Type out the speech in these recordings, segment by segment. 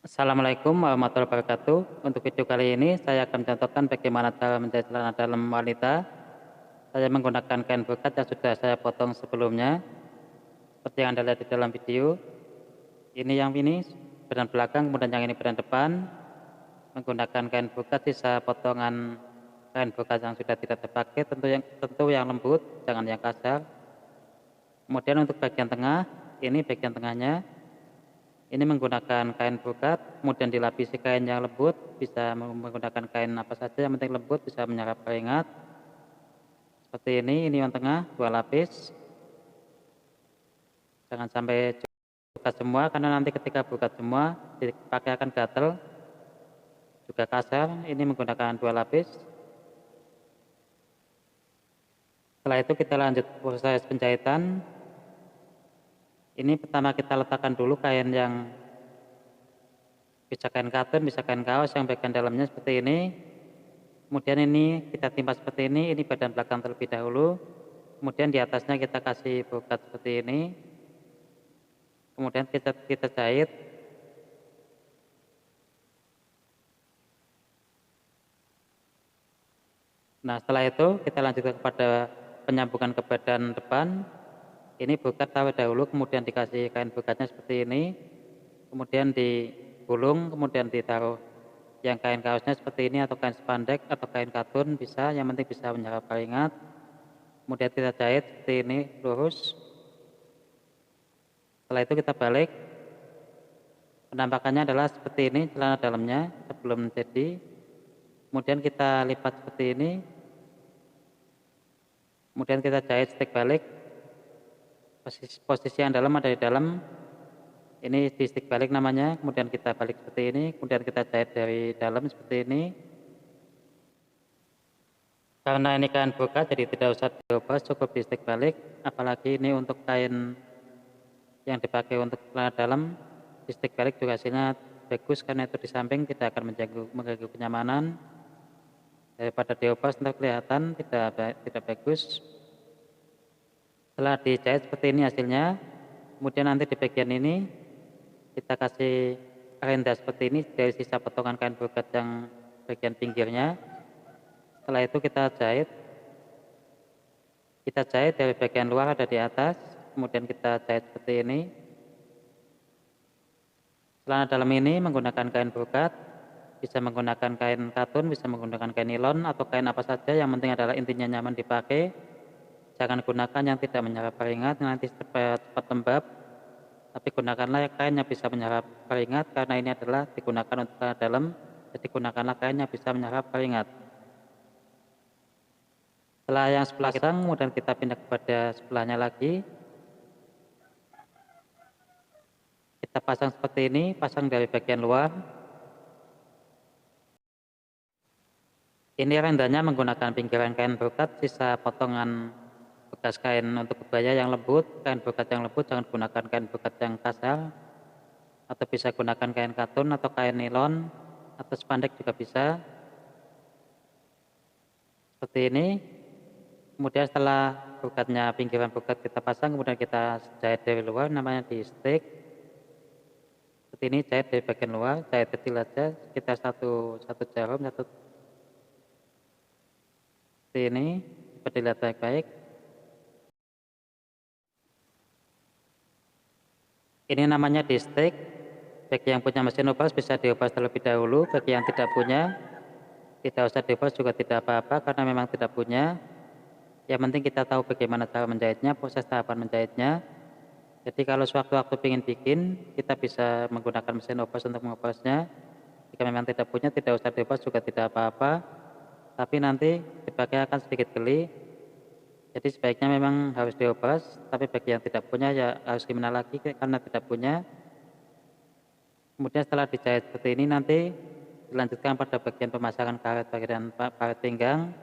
Assalamualaikum warahmatullahi wabarakatuh. Untuk video kali ini saya akan mencontohkan bagaimana cara menjahit celana dalam wanita. Saya menggunakan kain brokat yang sudah saya potong sebelumnya. Seperti yang Anda lihat di dalam video. Ini yang ini badan belakang, kemudian yang ini badan depan. Menggunakan kain brokat, sisa potongan kain brokat yang sudah tidak terpakai, tentu yang lembut, jangan yang kasar. Kemudian untuk bagian tengah, ini bagian tengahnya. Ini menggunakan kain brokat, kemudian dilapisi kain yang lembut, bisa menggunakan kain apa saja yang penting lembut, bisa menyerap keringat. Seperti ini yang tengah, 2 lapis. Jangan sampai brokat semua, karena nanti ketika brokat semua, dipakai akan gatel, juga kasar. Ini menggunakan 2 lapis. Setelah itu kita lanjut proses penjahitan. Ini pertama kita letakkan dulu kain yang bisa kain katun, bisa kain kaos yang bagian dalamnya seperti ini. Kemudian ini kita timpa seperti ini badan belakang terlebih dahulu. Kemudian di atasnya kita kasih brokat seperti ini. Kemudian kita jahit. Nah, setelah itu kita lanjutkan kepada penyambungan ke badan depan. Ini brokat taruh dahulu, kemudian dikasih kain brokatnya seperti ini. Kemudian digulung, kemudian ditaruh yang kain kaosnya seperti ini, atau kain spandek, atau kain katun bisa, yang penting bisa menyerap keringat. Kemudian kita jahit seperti ini, lurus. Setelah itu kita balik. Penampakannya adalah seperti ini celana dalamnya sebelum jadi. Kemudian kita lipat seperti ini. Kemudian kita jahit stick balik. Posisi yang dalam ada di dalam. Ini di stick balik namanya. Kemudian kita balik seperti ini. Kemudian kita jahit dari dalam seperti ini. Karena ini kain brokat, jadi tidak usah diubah, cukup di stick balik. Apalagi ini untuk kain yang dipakai untuk celana dalam, di stick balik juga hasilnya bagus, karena itu di samping tidak akan mengganggu kenyamanan. Daripada diubah untuk kelihatan tidak bagus. Setelah dijahit seperti ini hasilnya, kemudian nanti di bagian ini kita kasih renda seperti ini dari sisa potongan kain brokat yang bagian pinggirnya. Setelah itu kita jahit dari bagian luar ada di atas, kemudian kita jahit seperti ini. Celana dalam ini menggunakan kain brokat, bisa menggunakan kain katun, bisa menggunakan kain nilon atau kain apa saja, yang penting adalah intinya nyaman dipakai. Jangan gunakan yang tidak menyerap keringat, nanti cepat lembab. Tapi gunakanlah kain yang bisa menyerap keringat, karena ini adalah digunakan untuk celana dalam, jadi gunakanlah kain yang bisa menyerap keringat. Setelah yang sebelah pasang, kemudian kita pindah kepada sebelahnya lagi. Kita pasang seperti ini, pasang dari bagian luar. Ini rendanya menggunakan pinggiran kain brokat, sisa potongan bekas kain untuk kebaya yang lembut. Kain brokat yang lembut, jangan gunakan kain brokat yang kasar. Atau bisa gunakan kain katun atau kain nilon, atau spandek juga bisa. Seperti ini. Kemudian setelah brokatnya, pinggiran brokat kita pasang, kemudian kita jahit dari luar, namanya di stick. Seperti ini, jahit dari bagian luar, jahit kecil aja, sekitar satu jarum, seperti ini, dapat dilihat baik-baik. Ini namanya di stick. Bagi yang punya mesin obas bisa diobas terlebih dahulu, bagi yang tidak punya, tidak usah diobas juga tidak apa-apa, karena memang tidak punya. Yang penting kita tahu bagaimana cara menjahitnya, proses tahapan menjahitnya. Jadi kalau sewaktu-waktu ingin bikin, kita bisa menggunakan mesin obas untuk mengobasnya. Jika memang tidak punya, tidak usah diobas juga tidak apa-apa. Tapi nanti dipakai akan sedikit geli. Jadi sebaiknya memang harus diobas. Tapi bagi yang tidak punya, ya harus gimana lagi karena tidak punya. Kemudian setelah dijahit seperti ini, nanti dilanjutkan pada bagian pemasangan karet pinggang.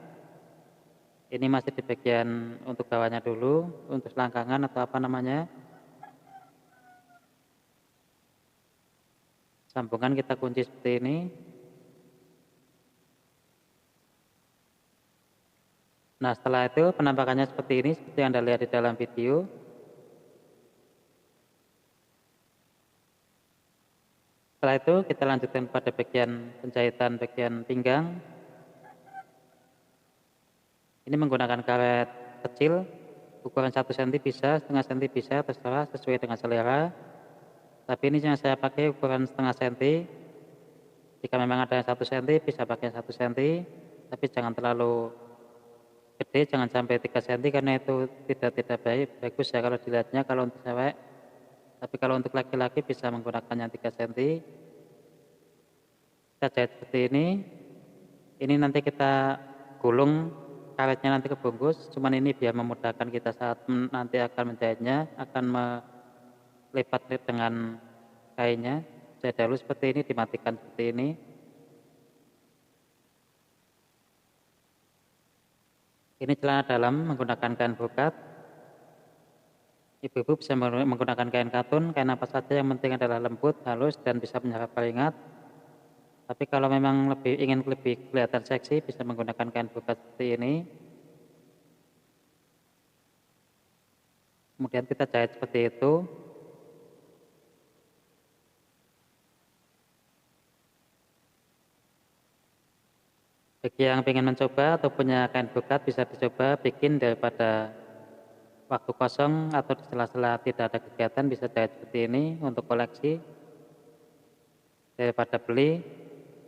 Ini masih di bagian untuk bawahnya dulu, untuk selangkangan atau apa namanya. Sambungan kita kunci seperti ini. Nah, setelah itu penampakannya seperti ini, seperti yang Anda lihat di dalam video. Setelah itu kita lanjutkan pada bagian penjahitan bagian pinggang. Ini menggunakan karet kecil, ukuran 1 cm bisa, setengah cm bisa, terserah sesuai dengan selera. Tapi ini yang saya pakai ukuran setengah cm. Jika memang ada yang 1 cm bisa pakai 1 cm, tapi jangan terlalu gede, jangan sampai 3 cm karena itu tidak bagus ya kalau dilihatnya kalau untuk cewek. Tapi kalau untuk laki-laki bisa menggunakan yang 3 cm. Kita jahit seperti ini. Ini nanti kita gulung karetnya nanti kebungkus, cuman ini biar memudahkan kita saat nanti akan menjahitnya, akan melipat dengan kainnya. Jahit dahulu seperti ini, dimatikan seperti ini. Ini celana dalam menggunakan kain brokat. Ibu-ibu bisa menggunakan kain katun, kain apa saja yang penting adalah lembut, halus, dan bisa menyerap keringat. Tapi kalau memang ingin lebih kelihatan seksi, bisa menggunakan kain brokat seperti ini. Kemudian kita jahit seperti itu. Bagi yang ingin mencoba atau punya kain brokat bisa dicoba bikin daripada waktu kosong atau di sela-sela tidak ada kegiatan bisa jahit seperti ini untuk koleksi daripada beli.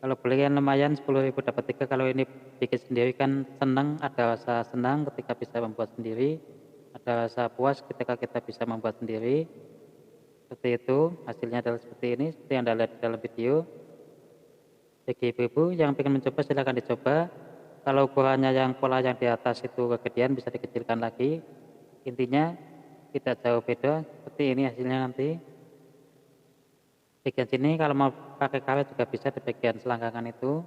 Kalau beli kan lumayan 10.000 dapat 3, kalau ini bikin sendiri kan senang, ada rasa senang ketika bisa membuat sendiri, ada rasa puas ketika kita bisa membuat sendiri. Seperti itu, hasilnya adalah seperti ini, seperti yang Anda lihat di dalam video. Bagi ibu-ibu yang ingin mencoba silahkan dicoba. Kalau ukurannya yang pola yang di atas itu kegedean bisa dikecilkan lagi. Intinya tidak jauh beda, seperti ini hasilnya nanti. Bagian sini kalau mau pakai karet juga bisa di bagian selangkangan itu.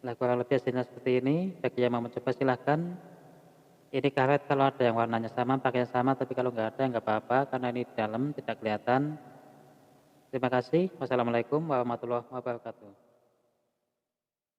Nah, kurang lebih hasilnya seperti ini. Bagi yang mau mencoba silahkan. Ini karet kalau ada yang warnanya sama, pakai yang sama. Tapi kalau nggak ada nggak apa-apa karena ini di dalam tidak kelihatan. Terima kasih. Wassalamualaikum warahmatullahi wabarakatuh.